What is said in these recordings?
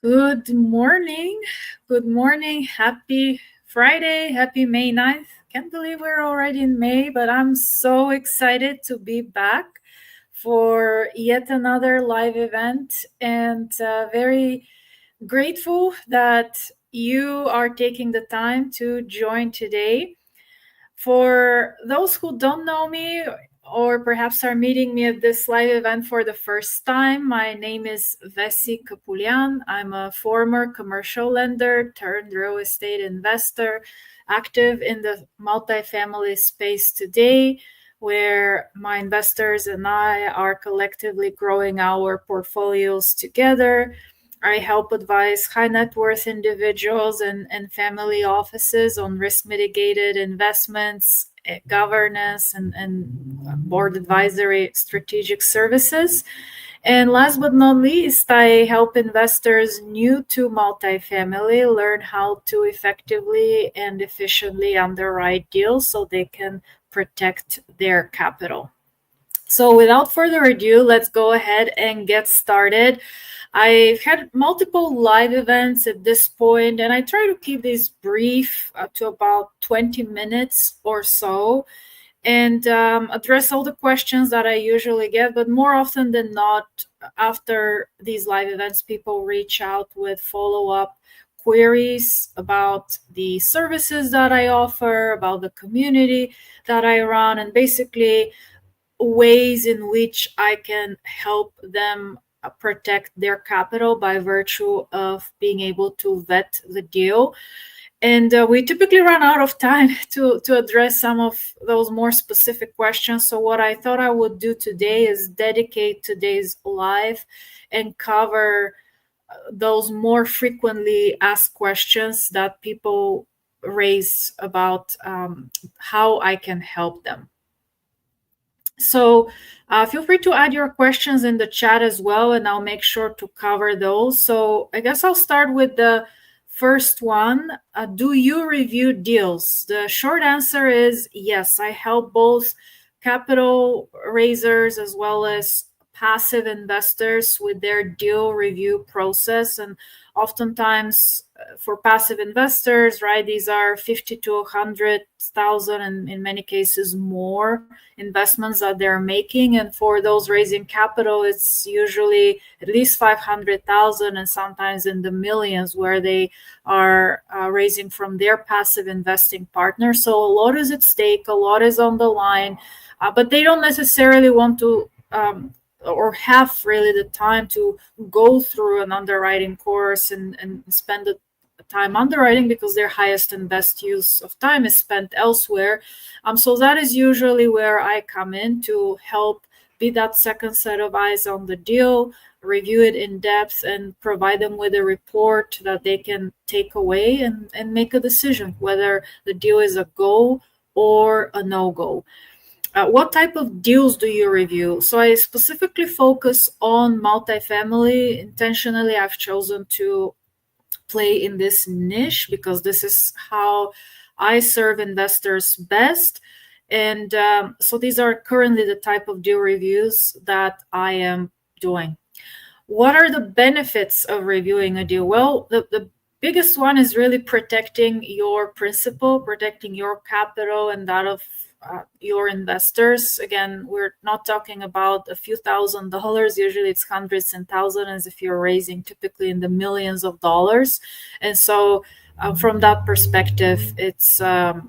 Good morning. Good morning. Happy Friday. Happy May 9th. Can't believe we're already in May, but I'm so excited to be back for yet another live event and very grateful that you are taking the time to join today. For those who don't know me or perhaps are meeting me at this live event for the first time, my name is Vessi Kapulian. I'm a former commercial lender turned real estate investor, active in the multifamily space today, where my investors and I are collectively growing our portfolios together. I help advise high net worth individuals and family offices on risk mitigated investments, governance, and board advisory strategic services. And last but not least, I help investors new to multifamily learn how to effectively and efficiently underwrite deals so they can protect their capital. So, without further ado, let's go ahead and get started. I've had multiple live events at this point, and I try to keep these brief to about 20 minutes or so and address all the questions that I usually get. But more often than not, after these live events, people reach out with follow up queries about the services that I offer, about the community that I run, and basically ways in which I can help them protect their capital by virtue of being able to vet the deal. And we typically run out of time to address some of those more specific questions. So, what I thought I would do today is dedicate today's live and cover those more frequently asked questions that people raise about how I can help them. So feel free to add your questions in the chat as well, and I'll make sure to cover those. So I guess I'll start with the first one. Do you review deals? The short answer is yes. I help both capital raisers as well as passive investors with their deal review process. And oftentimes for passive investors, right, these are 50 to 100,000 and in many cases more investments that they're making. And for those raising capital, it's usually at least 500,000 and sometimes in the millions where they are raising from their passive investing partner. So a lot is at stake, a lot is on the line, but they don't necessarily want to or have really the time to go through an underwriting course and spend the time underwriting because their highest and best use of time is spent elsewhere. So that is usually where I come in to help be that second set of eyes on the deal, review it in depth, and provide them with a report that they can take away and make a decision whether the deal is a go or a no-go. What type of deals do you review? So I specifically focus on multifamily. Intentionally, I've chosen to play in this niche because this is how I serve investors best. And so these are currently the type of deal reviews that I am doing. What are the benefits of reviewing a deal? Well, the biggest one is really protecting your principal, protecting your capital and that of your investors. Again, we're not talking about a few $1,000s. Usually it's hundreds and thousands if you're raising typically in the millions of dollars. And so from that perspective, it's very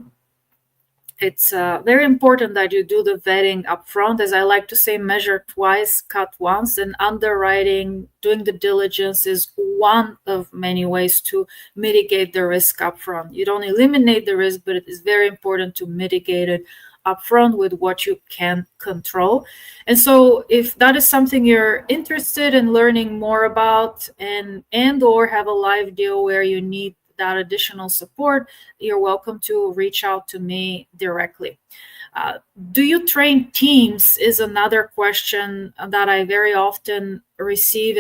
important that you do the vetting upfront. As I like to say, measure twice, cut once. And underwriting, doing the diligence is one of many ways to mitigate the risk upfront. You don't eliminate the risk, but it is very important to mitigate it upfront with what you can control. And so if that is something you're interested in learning more about and or have a live deal where you need that additional support, you're welcome to reach out to me directly. Do you train teams is another question that I very often receive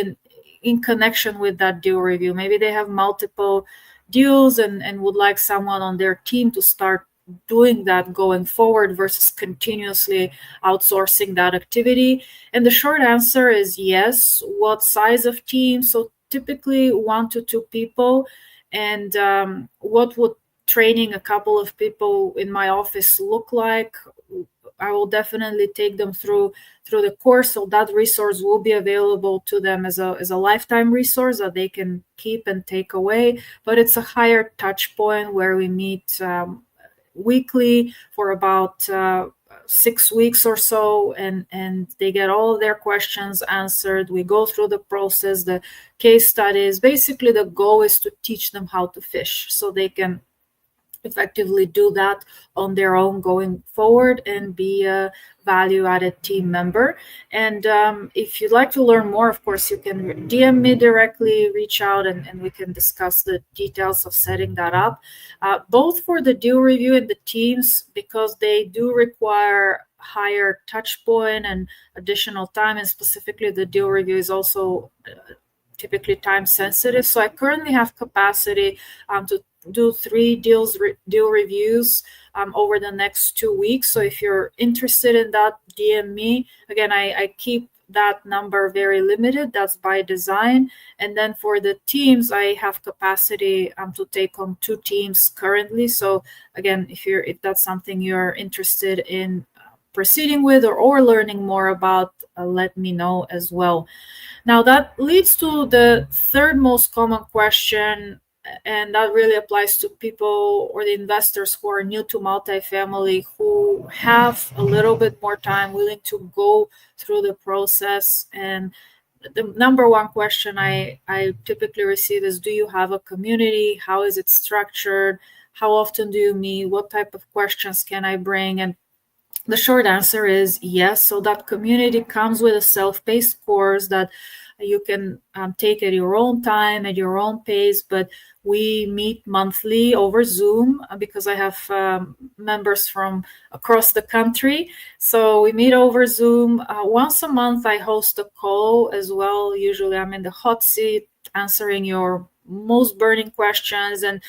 in connection with that deal review. Maybe they have multiple deals and would like someone on their team to start doing that going forward versus continuously outsourcing that activity. And the short answer is yes. What size of team? So typically 1 to 2 people. And what would training a couple of people in my office look like? I will definitely take them through the course, so that resource will be available to them as a lifetime resource that they can keep and take away. But it's a higher touch point where we meet weekly for about 6 weeks or so, and they get all of their questions answered. We go through the process, the case studies. Basically, the goal is to teach them how to fish so they can effectively do that on their own going forward and be a value added team member. And if you'd like to learn more, of course, you can DM me directly, reach out, and we can discuss the details of setting that up, both for the deal review and the teams, because they do require higher touch point and additional time. And specifically, the deal review is also typically time sensitive. So I currently have capacity to do 3 deal reviews over the next 2 weeks. So if you're interested in that, DM me. Again, I keep that number very limited. That's by design. And then for the teams, I have capacity to take on 2 teams currently. So again, if that's something you're interested in proceeding with or learning more about, let me know as well. Now that leads to the third most common question, and that really applies to people or the investors who are new to multifamily, who have a little bit more time, willing to go through the process. And the number one question I typically receive is, do you have a community? How is it structured? How often do you meet? What type of questions can I bring? And the short answer is yes. So that community comes with a self-paced course that you can take at your own time, at your own pace. But we meet monthly over Zoom because I have members from across the country. So we meet over Zoom. Once a month, I host a call as well. Usually I'm in the hot seat answering your most burning questions. And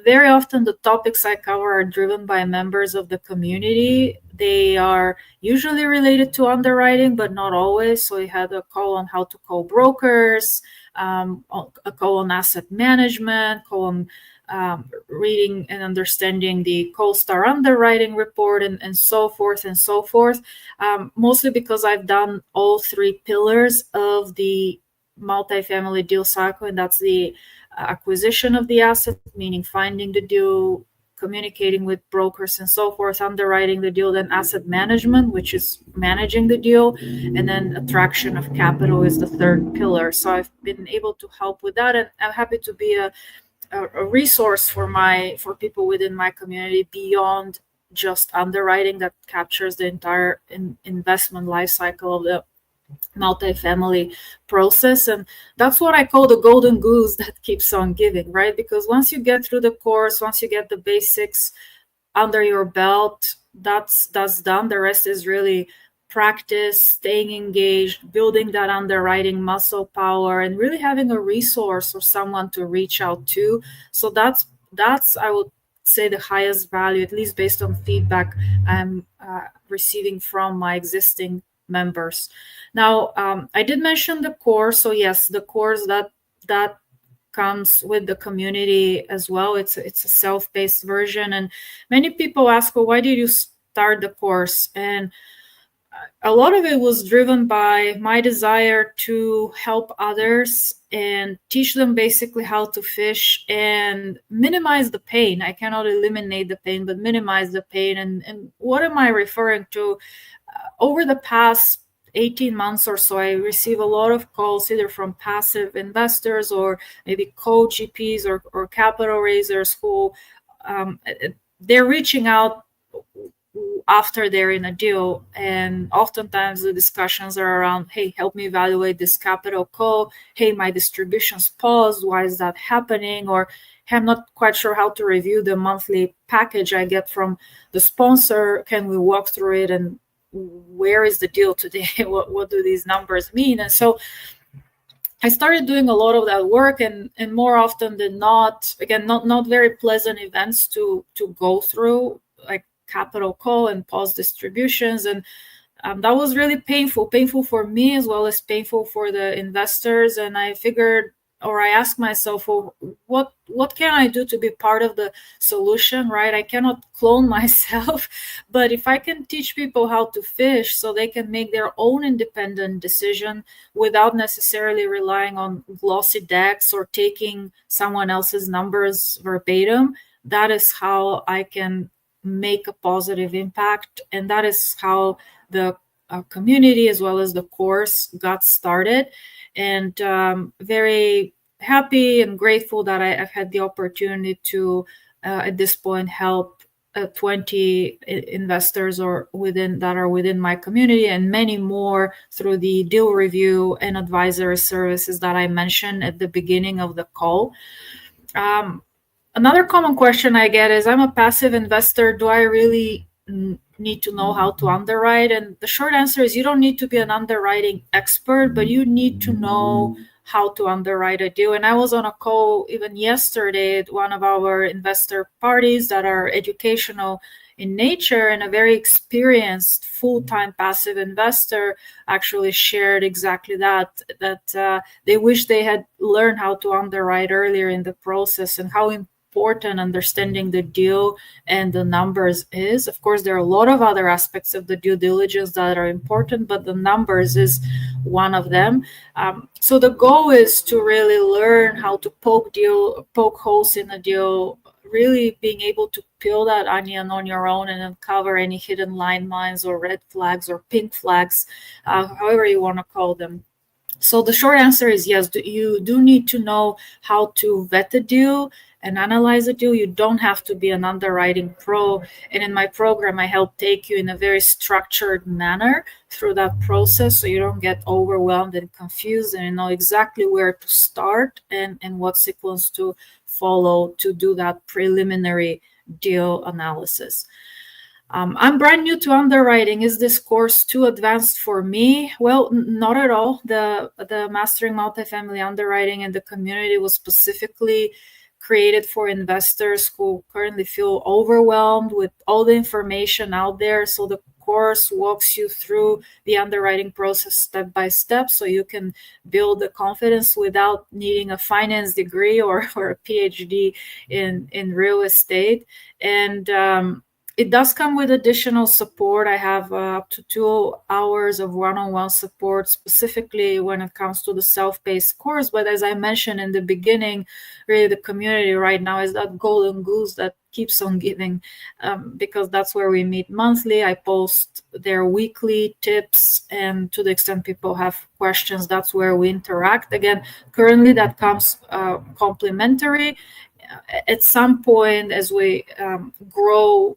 very often the topics I cover are driven by members of the community. They are usually related to underwriting, but not always. So we had a call on how to call brokers, a call on asset management, call on reading and understanding the CoStar underwriting report, and so forth and so forth. Mostly because I've done all 3 pillars of the multifamily deal cycle, and that's the acquisition of the asset, meaning finding the deal, communicating with brokers and so forth, underwriting the deal, then asset management, which is managing the deal, and then attraction of capital is the third pillar. So I've been able to help with that, and I'm happy to be a resource for people within my community beyond just underwriting that captures the entire investment life cycle of the multifamily process. And that's what I call the golden goose that keeps on giving, right? Because once you get through the course, once you get the basics under your belt, that's done. The rest is really practice, staying engaged, building that underwriting muscle power, and really having a resource or someone to reach out to. So that's I would say the highest value, at least based on feedback I'm receiving from my existing members. Now, I did mention the course. So yes, the course that comes with the community as well. It's a self-paced version, and many people ask, well, why did you start the course? And a lot of it was driven by my desire to help others and teach them basically how to fish and minimize the pain. I cannot eliminate the pain, but minimize the pain. And what am I referring to? Over the past 18 months or so, I receive a lot of calls either from passive investors or maybe co-GPs or capital raisers who they're reaching out after they're in a deal. And oftentimes the discussions are around, hey, help me evaluate this capital call. Hey, my distributions paused. Why is that happening? Or hey, I'm not quite sure how to review the monthly package I get from the sponsor. Can we walk through it? And where is the deal today? What do these numbers mean? And so I started doing a lot of that work, and more often than not, again, not very pleasant events to go through, like capital call and pause distributions. And That was really painful for me as well as painful for the investors. And I figured, or I asked myself, well, what can I do to be part of the solution, right? I cannot clone myself, but if I can teach people how to fish so they can make their own independent decision without necessarily relying on glossy decks or taking someone else's numbers verbatim, that is how I can make a positive impact. And that is how the community as well as the course got started. And very happy and grateful that I've had the opportunity to, at this point, help 20 investors or within that are within my community, and many more through the deal review and advisory services that I mentioned at the beginning of the call. Um, Another common question I get is, I'm a passive investor. Do I really need to know how to underwrite? And the short answer is, you don't need to be an underwriting expert, but you need to know how to underwrite a deal. And I was on a call even yesterday at one of our investor parties that are educational in nature, and a very experienced full-time passive investor actually shared exactly that they wish they had learned how to underwrite earlier in the process, and how important understanding the deal and the numbers is. Of course, there are a lot of other aspects of the due diligence that are important, but the numbers is one of them. So the goal is to really learn how to poke holes in a deal, really being able to peel that onion on your own and uncover any hidden landmines or red flags or pink flags, however you want to call them. So the short answer is yes, you do need to know how to vet the deal and analyze the deal. You don't have to be an underwriting pro. And in my program, I help take you in a very structured manner through that process, so you don't get overwhelmed and confused, and you know exactly where to start and what sequence to follow to do that preliminary deal analysis. I'm brand new to underwriting. Is this course too advanced for me? Well, not at all. The Mastering Multifamily Underwriting and the community was specifically created for investors who currently feel overwhelmed with all the information out there. So the course walks you through the underwriting process step by step, so you can build the confidence without needing a finance degree or a PhD in real estate. And it does come with additional support. I have up to 2 hours of one-on-one support, specifically when it comes to the self-paced course. But as I mentioned in the beginning, really the community right now is that golden goose that keeps on giving, because that's where we meet monthly. I post their weekly tips, and to the extent people have questions, that's where we interact. Again, currently that comes complimentary. At some point, as we grow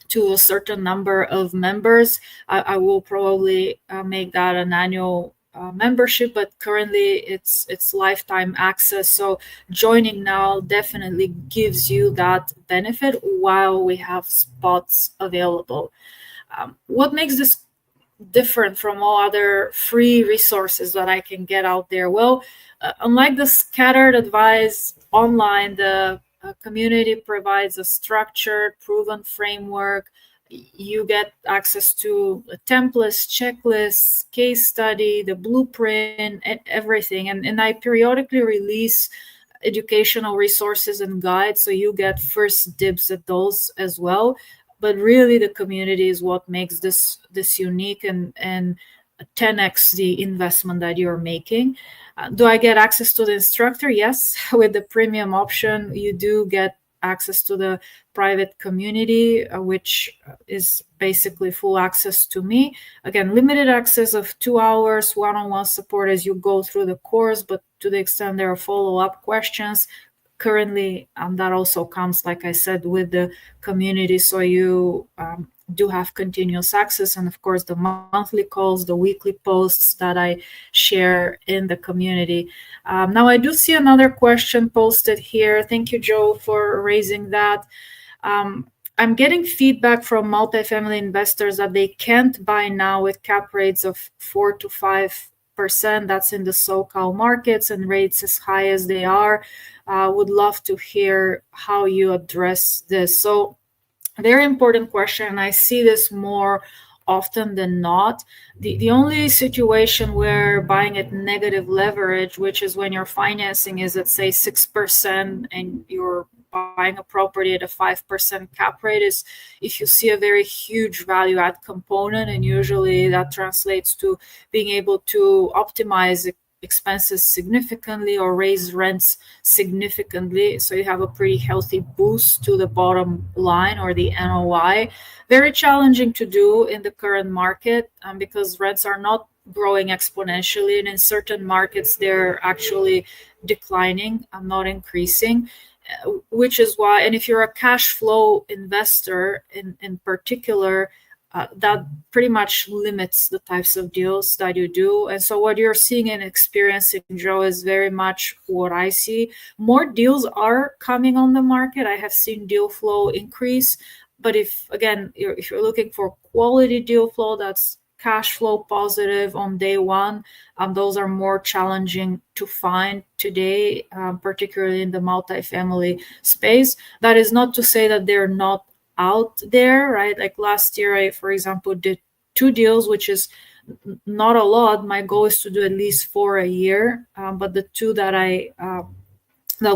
to a certain number of members, I will probably make that an annual membership, but currently it's lifetime access. So joining now definitely gives you that benefit while we have spots available. What makes this different from all other free resources that I can get out there? Well, unlike the scattered advice online, the community provides a structured, proven framework. You get access to templates, checklists, case study, the blueprint, everything. And I periodically release educational resources and guides, so you get first dibs at those as well. But really the community is what makes this unique and 10x the investment that you're making. Do I get access to the instructor? Yes. With the premium option, you do get access to the private community, which is basically full access to me. Again, limited access of 2 hours one-on-one support as you go through the course, but to the extent there are follow-up questions, currently that also comes, like I said, with the community. So you do have continuous access, and of course the monthly calls, the weekly posts that I share in the community. Now I do see another question posted here. Thank you, Joe, for raising that. I'm getting feedback from multifamily investors that they can't buy now with cap rates of 4 to 5%. That's in the SoCal markets, and rates as high as they are. Would love to hear how you address this. So very important question. I see this more often than not. The only situation where buying at negative leverage, which is when your financing is at say 6% and you're buying a property at a 5% cap rate, is if you see a very huge value add component, and usually that translates to being able to optimize expenses significantly or raise rents significantly. So you have a pretty healthy boost to the bottom line or the NOI. Very challenging to do in the current market, because rents are not growing exponentially. And in certain markets, they're actually declining, not increasing. Which is why, and if you're a cash flow investor in particular, that pretty much limits the types of deals that you do. And so what you're seeing and experiencing, Joe, is very much what I see. More deals are coming on the market. I have seen deal flow increase. But if you're looking for quality deal flow that's cash flow positive on day one, those are more challenging to find today, particularly in the multifamily space. That is not to say that they're not out there, right? Like last year, I, for example, did 2 deals, which is not a lot. My goal is to do at least 4 a year, but the two that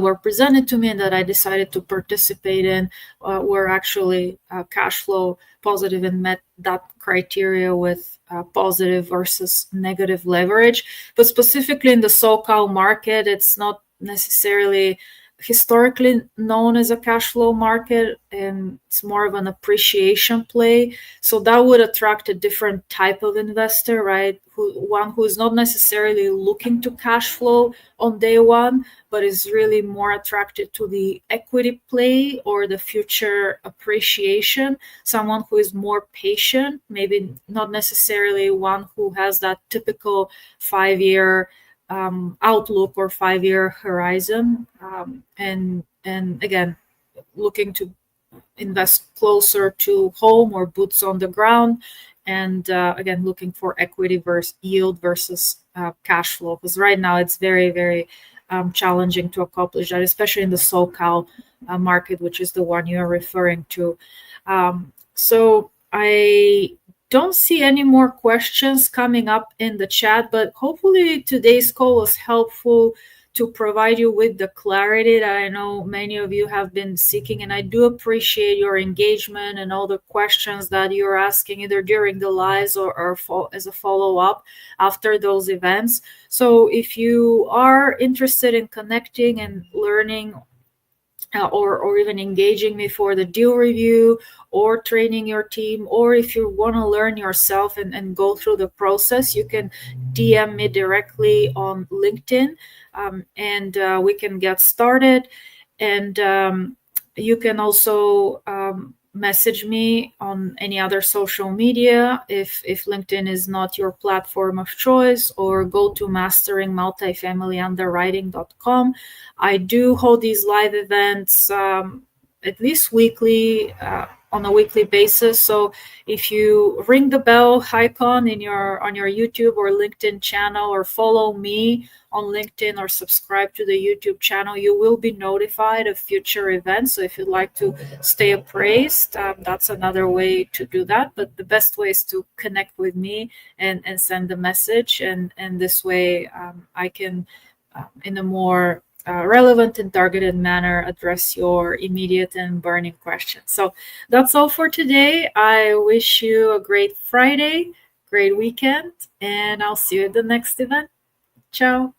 were presented to me and that I decided to participate in were actually cash flow positive and met that criteria with positive versus negative leverage. But specifically in the SoCal market, it's not necessarily historically known as a cash flow market, and it's more of an appreciation play. So that would attract a different type of investor, right? One who is not necessarily looking to cash flow on day one, but is really more attracted to the equity play or the future appreciation. Someone who is more patient, maybe not necessarily one who has that typical 5-year outlook or 5-year horizon, and again, looking to invest closer to home or boots on the ground, and again, looking for equity versus yield versus cash flow, because right now it's very, very challenging to accomplish that, especially in the SoCal market, which is the one you're referring to. So I don't see any more questions coming up in the chat, but hopefully today's call was helpful to provide you with the clarity that I know many of you have been seeking. And I do appreciate your engagement and all the questions that you're asking either during the lives or as a follow-up after those events. So if you are interested in connecting and learning or even engaging me for the deal review or training your team, or if you want to learn yourself and go through the process, you can DM me directly on LinkedIn, and we can get started. And you can also message me on any other social media if LinkedIn is not your platform of choice, or go to masteringmultifamilyunderwriting.com. I do hold these live events at least weekly, on a weekly basis. So if you ring the bell icon on your YouTube or LinkedIn channel, or follow me on LinkedIn or subscribe to the YouTube channel, you will be notified of future events. So if you'd like to stay appraised, that's another way to do that. But the best way is to connect with me and send a message. And this way I can, in a more relevant and targeted manner, address your immediate and burning questions. So that's all for today. I wish you a great Friday, great weekend, and I'll see you at the next event. Ciao.